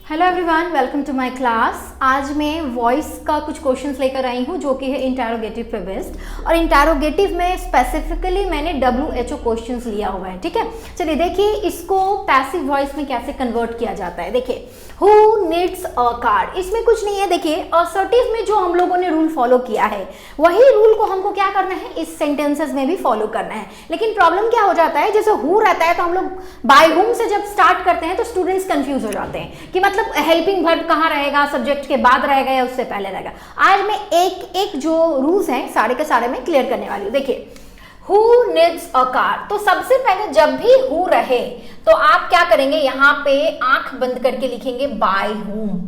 Hello everyone, welcome to my class. आज मैं voice का कुछ क्वेश्चंस लेकर आई हूँ जो कि है इंटरोगेटिव पे बेस्ड, और इंटरोगेटिव में स्पेसिफिकली मैंने WHO क्वेश्चंस लिया हुआ है। ठीक है, चलिए देखिए इसको पैसिव वॉइस में कैसे कन्वर्ट किया जाता है। देखिए, हु नीड्स अ कार, इसमें कुछ नहीं है। देखिए असर्टिव में जो हम लोगों ने रूल फॉलो किया है वही रूल को हमको क्या करना है, इस सेंटेंसेस में भी फॉलो करना है। लेकिन प्रॉब्लम क्या हो जाता है, जैसे हु रहता है तो हम लोग बाय हुम से जब स्टार्ट करते हैं तो स्टूडेंट्स कंफ्यूज हो जाते हैं कि मतलब हेल्पिंग वर्ब कहाँ रहेगा, सब्जेक्ट के बाद रहेगा या उससे पहले रहेगा। आज मैं एक एक जो रूल्स हैं सारे के सारे मैं क्लियर करने वाली हूँ। देखिए, हु नीड्स अ कार, तो सबसे पहले जब भी हु रहे तो आप क्या करेंगे, यहाँ पे आंख बंद करके लिखेंगे बाय हुम।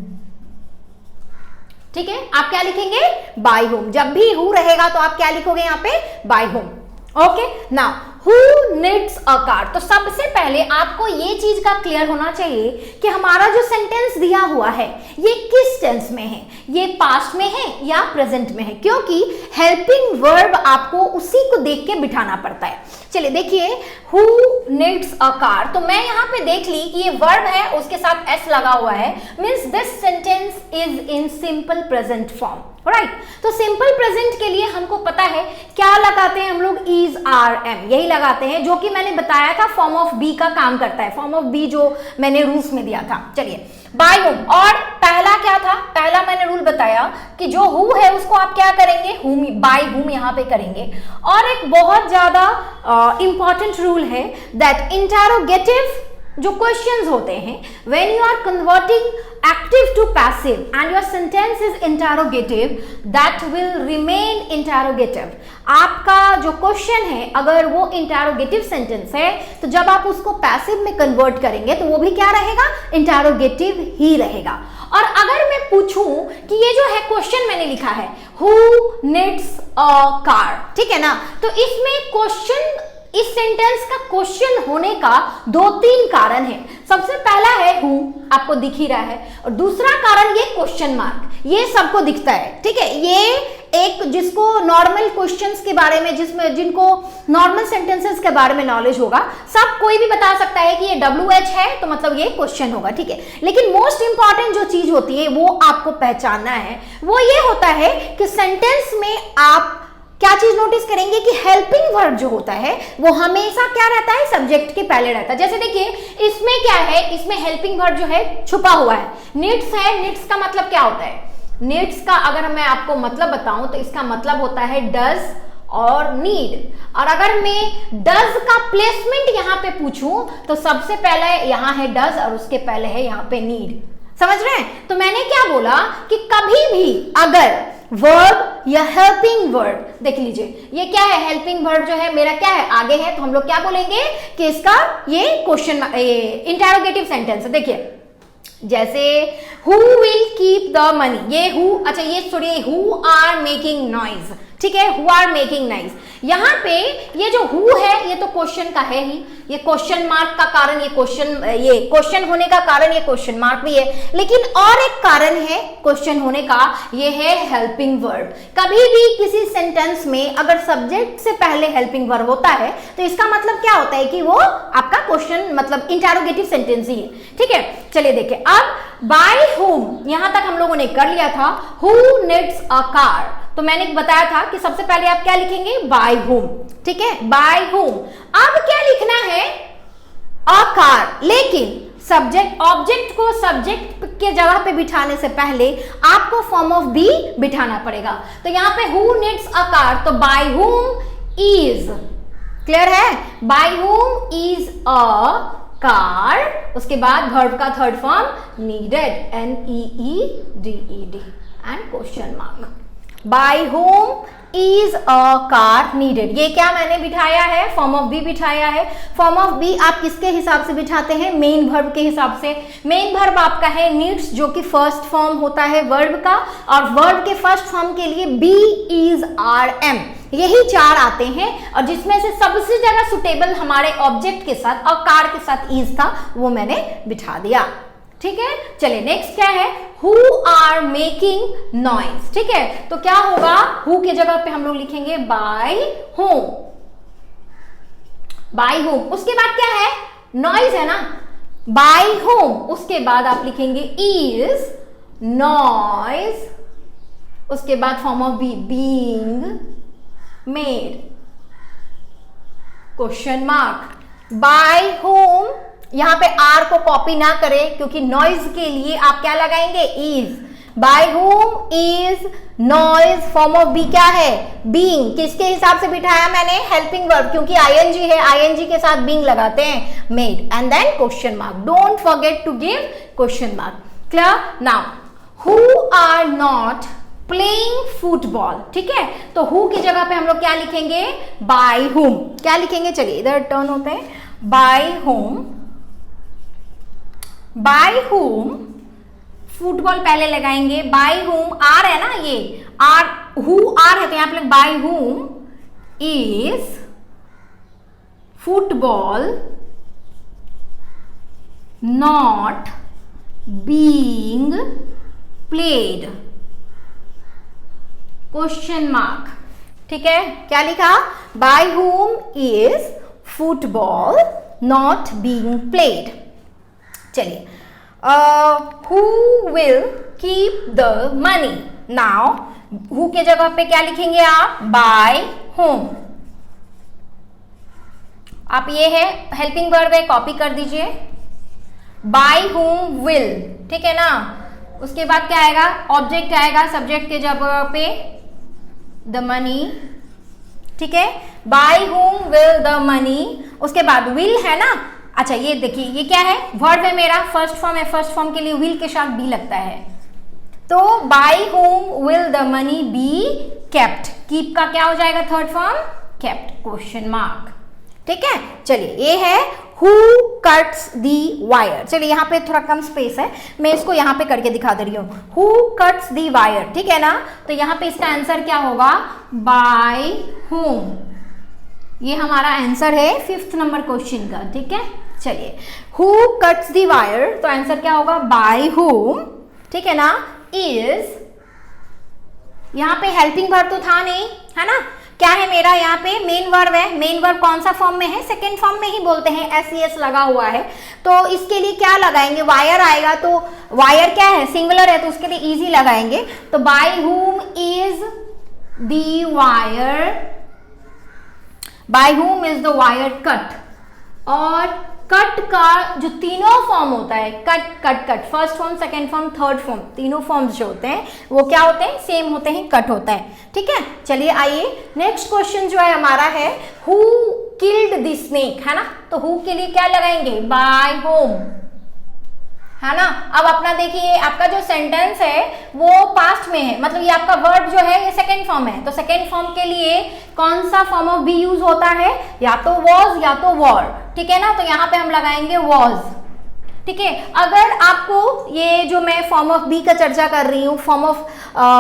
ठीक है, आप क्या लिखेंगे, बाय हुम। जब भी हु रहेगा तो आप क्या लिखोगे यहाँ पे, by whom. Okay, now who needs a car, तो सबसे पहले आपको ये चीज का क्लियर होना चाहिए कि हमारा जो सेंटेंस दिया हुआ है ये किस टेंस में है, ये पास्ट में है या प्रेजेंट में है, क्योंकि हेल्पिंग वर्ब आपको उसी को देख के बिठाना पड़ता है। चलिए देखिए, हु नीड्स अ कार, तो मैं यहाँ पे देख ली कि ये वर्ब है, उसके साथ एस लगा हुआ है, means this sentence is in simple present form. Right, तो सिंपल प्रेजेंट के लिए हमको पता है क्या लगाते हैं हम लोग, इज आर एम, यही लगाते हैं, जो कि मैंने बताया था फॉर्म ऑफ बी का काम करता है। फॉर्म ऑफ बी जो मैंने रूल्स में दिया था। चलिए बाय हुम, और पहला क्या था, पहला मैंने रूल बताया कि जो हु है उसको आप क्या करेंगे, हुम, बाय हुम यहाँ पे करेंगे। और एक बहुत ज्यादा इंपॉर्टेंट रूल है दैट इंटरोगेटिव जो क्वेश्चंस होते हैं, when you are converting active to passive and your sentence is interrogative, that will remain interrogative. आपका जो क्वेश्चन है अगर वो इंटरोगेटिव सेंटेंस है तो जब आप उसको पैसिव में कन्वर्ट करेंगे तो वो भी क्या रहेगा, इंटरोगेटिव ही रहेगा। और अगर मैं पूछूं कि ये जो है क्वेश्चन मैंने लिखा है हु नीड्स अ कार, ठीक है ना, तो इसमें क्वेश्चन, इस सेंटेंस का क्वेश्चन होने का दो तीन कारण है। सबसे पहला है हु, आपको दिख ही रहा है, और दूसरा कारण ये क्वेश्चन मार्क, ये सबको दिखता है। ठीक है, ये एक जिसको नॉर्मल क्वेश्चंस के बारे में, जिसमें जिनको नॉर्मल सेंटेंसेस के बारे में नॉलेज होगा, सब कोई भी बता सकता है कि ये WH है तो मतलब ये क्वेश्चन होगा। ठीक है, लेकिन मोस्ट इंपॉर्टेंट जो चीज होती है वो आपको पहचानना है, वो ये होता है कि सेंटेंस में आप क्या चीज नोटिस करेंगे कि हेल्पिंग वर्ब जो होता है वो हमेशा क्या रहता है, सब्जेक्ट के पहले रहता है। जैसे देखिए इसमें क्या है, इसमें हेल्पिंग वर्ब जो है छुपा हुआ है, नीड्स है। नीड्स का मतलब क्या होता है, नीड्स का अगर मैं आपको मतलब बताऊं तो इसका मतलब होता है डज और नीड। और अगर मैं डज का प्लेसमेंट यहां पे पूछूं तो सबसे पहले यहां है डज और उसके पहले है यहां पे नीड। समझ रहे हैं, तो मैंने क्या बोला कि कभी भी अगर वर्ब या हेल्पिंग वर्ब, देख लीजिए ये क्या है, हेल्पिंग वर्ब जो है मेरा क्या है, आगे है, तो हम लोग क्या बोलेंगे कि इसका ये क्वेश्चन इंटरोगेटिव सेंटेंस है। देखिए जैसे who will keep the money, ये हु, अच्छा ये सुनिए, हु आर मेकिंग नॉइज, ठीक है, हु आर मेकिंग नॉइज। यहाँ पे ये जो हु है ये तो क्वेश्चन का है ही, ये क्वेश्चन मार्क का कारण, ये क्वेश्चन होने का कारण ये क्वेश्चन मार्क भी है, लेकिन और एक कारण है क्वेश्चन होने का, ये है हेल्पिंग वर्ब। कभी भी किसी सेंटेंस में अगर सब्जेक्ट से पहले हेल्पिंग वर्ब होता है तो इसका मतलब क्या होता है कि वो आपका क्वेश्चन मतलब इंटरोगेटिव सेंटेंस ही है। ठीक है, चलिए देखिए, अब बाय हुम यहां तक हम लोगों ने कर लिया था। हु नीड्स अ कार, तो मैंने बताया था कि सबसे पहले आप क्या लिखेंगे, बाय हुम। ठीक है, बाय हुम। अब क्या लिखना है, अ कार, लेकिन सब्जेक्ट ऑब्जेक्ट को सब्जेक्ट के जगह पे बिठाने से पहले आपको फॉर्म ऑफ बी बिठाना पड़ेगा। तो यहां पे हु नीड्स अ कार, तो बाय हुम इज, क्लियर है, by whom is a car, उसके बाद वर्ब का third form needed, NEEDED and question mark. By whom is a car needed, ये क्या मैंने बिठाया है, फॉर्म ऑफ बी बिठाया है। फॉर्म ऑफ बी आप किसके हिसाब से बिठाते हैं, मेन वर्ब के हिसाब से। मेन वर्ब आपका है नीड्स, जो कि फर्स्ट फॉर्म होता है वर्ब का, और वर्ब के फर्स्ट फॉर्म के लिए बी, इज, आर, एम, यही चार आते हैं, और जिसमें से सबसे ज्यादा सुटेबल हमारे ऑब्जेक्ट के साथ और कार के साथ इज था, वो मैंने बिठा दिया। ठीक है, चलिए नेक्स्ट क्या है, हु आर मेकिंग नॉइज। ठीक है, तो क्या होगा, हु के जगह पे हम लोग लिखेंगे बाय होम, बाय होम। उसके बाद क्या है, नॉइज है ना, बाय होम, उसके बाद आप लिखेंगे इज, नॉइज, उसके बाद form of be being made, question mark. By whom, यहां पे आर को कॉपी ना करें क्योंकि नॉइज के लिए आप क्या लगाएंगे, is. By whom is noise, form of be क्या है, बीइंग। किसके हिसाब से बिठाया मैंने, हेल्पिंग वर्ब, क्योंकि आईएनजी है, आईएनजी के साथ बीइंग लगाते हैं, made, and then question mark. Don't forget to give question mark. Clear? Now who are not playing football, ठीक है, तो हु की जगह पे हम लोग क्या लिखेंगे, बाय होम। क्या लिखेंगे, चलिए इधर टर्न होते हैं, by whom, by whom, football पहले लगाएंगे, बाय होम, आर है ना, ये आर, हु आर है तो यहां पे by whom is football not being played, question mark. ठीक है, क्या लिखा, by whom is football not being played. चलिए, who will keep the money, now who के जगह पे क्या लिखेंगे आप, बाय होम। आप ये है हेल्पिंग वर्ब है, कॉपी कर दीजिए, बाय होम विल, ठीक है ना। उसके बाद क्या आएगा, ऑब्जेक्ट आएगा सब्जेक्ट के जगह पे, द मनी, ठीक है, by whom will the money. उसके बाद विल है ना, अच्छा ये देखिए ये क्या है, वर्ब है मेरा, फर्स्ट फॉर्म है, फर्स्ट फॉर्म के लिए विल के साथ बी लगता है, तो by whom will the money be kept, keep का क्या हो जाएगा third form, kept, question mark. ठीक है, चलिए ये है हु कट्स दी वायर। चलिए यहाँ पे थोड़ा कम स्पेस है, मैं इसको यहाँ पे करके दिखा दे रही हूँ, हु कट्स दी वायर, ठीक है ना। तो यहाँ पे इसका आंसर क्या होगा, बाय होम, ये हमारा आंसर है 5th नंबर क्वेश्चन का। ठीक है, चलिए हु कट्स दी वायर, तो आंसर क्या होगा, बाय होम, ठीक है ना, इज, यहाँ पे हेल्पिंग वर्ब तो था नहीं, है ना, क्या है मेरा यहाँ पे मेन वर्ब है। मेन वर्ब कौन सा फॉर्म में है, सेकेंड फॉर्म में ही बोलते हैं, एस लगा हुआ है, तो इसके लिए क्या लगाएंगे, वायर आएगा, तो वायर क्या है, सिंगुलर है, तो उसके लिए इजी लगाएंगे, तो by whom is the wire, bye whom is the wire cut. और कट का जो तीनों फॉर्म होता है, cut cut cut, first form, second form, third form, तीनों फॉर्म्स जो होते हैं वो क्या होते हैं, सेम होते हैं, कट होता है। ठीक है, चलिए आइए नेक्स्ट क्वेश्चन जो है हमारा है, हु किल्ड द स्नेक, है ना, तो हु के लिए क्या लगाएंगे, बाय होम, है ना। अब अपना देखिए, आपका जो सेंटेंस है वो पास्ट में है, मतलब ये आपका वर्ब जो है ये सेकेंड फॉर्म है, तो सेकेंड फॉर्म के लिए कौन सा फॉर्म ऑफ बी यूज होता है, या तो वॉज या तो वॉर, ठीक है ना, तो यहाँ पे हम लगाएंगे वॉज। ठीक है, अगर आपको ये जो मैं फॉर्म ऑफ बी का चर्चा कर रही हूँ, फॉर्म ऑफ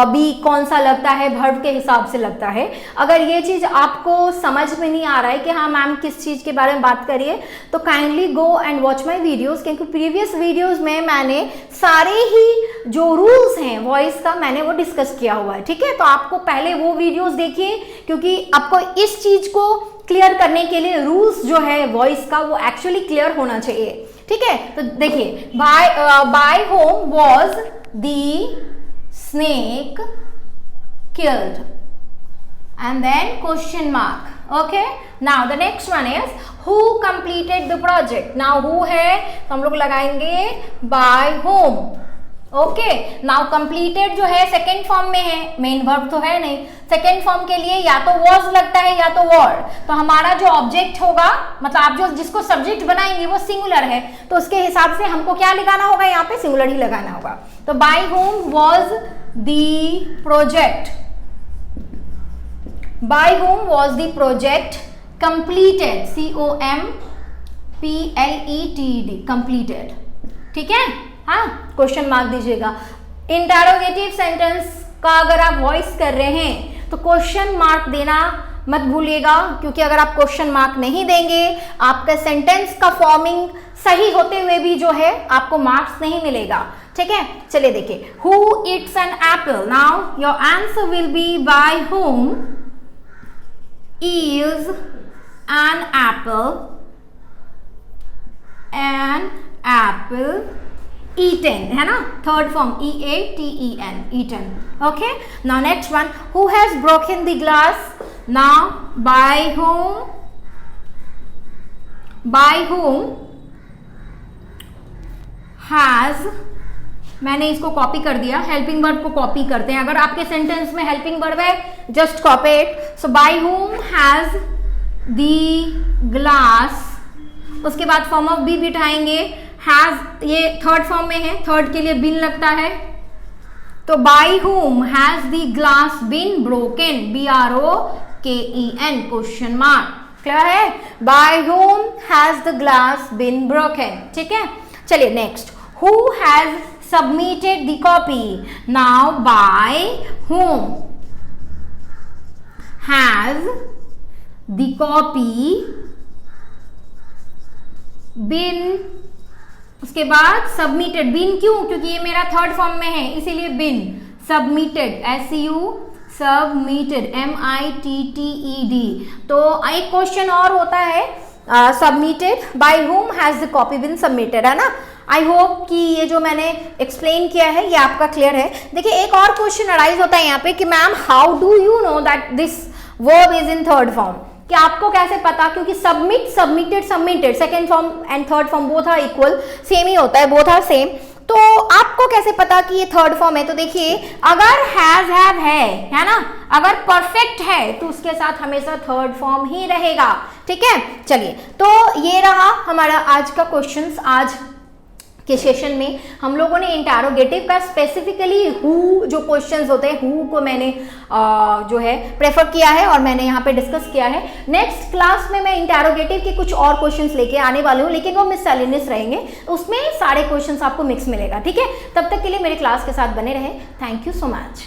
बी कौन सा लगता है, वर्ब के हिसाब से लगता है, अगर ये चीज आपको समझ में नहीं आ रहा है कि हाँ मैम किस चीज के बारे में बात करिए, तो kindly go and watch my videos, क्योंकि प्रीवियस वीडियोस में मैंने सारे ही जो रूल्स हैं वॉइस का मैंने वो डिस्कस किया हुआ है। ठीक है, तो आपको पहले वो वीडियोस देखिए, क्योंकि आपको इस चीज को क्लियर करने के लिए रूल्स जो है वॉइस का वो एक्चुअली क्लियर होना चाहिए। ठीक है, तो देखिए, by whom was the snake killed, and then question mark. Okay, now the next one is who completed the project. Now who है तो हम लोग लगाएंगे by whom. Okay, now completed जो है सेकेंड फॉर्म में है, मेन वर्ब तो है नहीं, सेकेंड फॉर्म के लिए या तो वॉज लगता है या तो वॉर, तो हमारा जो ऑब्जेक्ट होगा, मतलब आप जो जिसको सब्जेक्ट बनाएंगे वो सिंगुलर है, तो उसके हिसाब से हमको क्या लगाना होगा, यहाँ पे सिंगुलर ही लगाना होगा। तो by whom was the project, by whom was the project completed, COMPLETED, completed. ठीक है, हाँ, क्वेश्चन मार्क दीजिएगा। इंटरोगेटिव सेंटेंस का अगर आप वॉइस कर रहे हैं तो क्वेश्चन मार्क देना मत भूलिएगा, क्योंकि अगर आप क्वेश्चन मार्क नहीं देंगे आपका सेंटेंस का फॉर्मिंग सही होते हुए भी जो है आपको मार्क्स नहीं मिलेगा। ठीक है, चलिए देखिए, who it's an apple. Now your answer will be by whom is an apple an apple, eaten, है ना, third form EATEN, eaten. Okay, now next one, who has broken the glass? Now by whom has, मैंने इसको copy कर दिया, helping verb को copy करते हैं, अगर आपके सेंटेंस में हेल्पिंग वर्ब है just copy it. So by whom has the glass, उसके बाद फॉर्म ऑफ बी बिठाएंगे, हैज ये थर्ड फॉर्म में है, थर्ड के लिए बिन लगता है, तो by whom has the glass been broken, BROKEN question mark. Clear है? By whom has the glass been broken. ठीक है, चलिए next, who has submitted the copy. Now by whom has the copy बिन, उसके बाद submitted, बिन क्यों? क्योंकि ये मेरा थर्ड फॉर्म में है इसीलिए been, submitted, SU submitted, MITTED. तो एक क्वेश्चन और होता है submitted, by whom has the copy been submitted, है ना. आई होप कि ये जो मैंने एक्सप्लेन किया है ये आपका क्लियर है. देखिए एक और क्वेश्चन अराइज होता है यहाँ पे कि ma'am how do you know that this verb is in third form, कि आपको कैसे पता, क्योंकि submit, submitted, submitted, second form and third form both are equal, same ही होता है, बोथ आर सेम. तो आपको कैसे पता कि ये थर्ड फॉर्म है? तो देखिए अगर हैज हैव है ना, अगर परफेक्ट है तो उसके साथ हमेशा थर्ड फॉर्म ही रहेगा. ठीक है, चलिए तो ये रहा हमारा आज का क्वेश्चंस. आज के सेशन में हम लोगों ने इंटरोगेटिव का स्पेसिफिकली हु जो क्वेश्चंस होते हैं, हु को मैंने जो है प्रेफर किया है और मैंने यहाँ पे डिस्कस किया है. नेक्स्ट क्लास में मैं इंटरोगेटिव के कुछ और क्वेश्चंस लेके आने वाले हूँ, लेकिन वो मिससेलेनियस रहेंगे, उसमें सारे क्वेश्चंस आपको मिक्स मिलेगा. ठीक है, तब तक के लिए मेरे क्लास के साथ बने रहे. Thank you so much.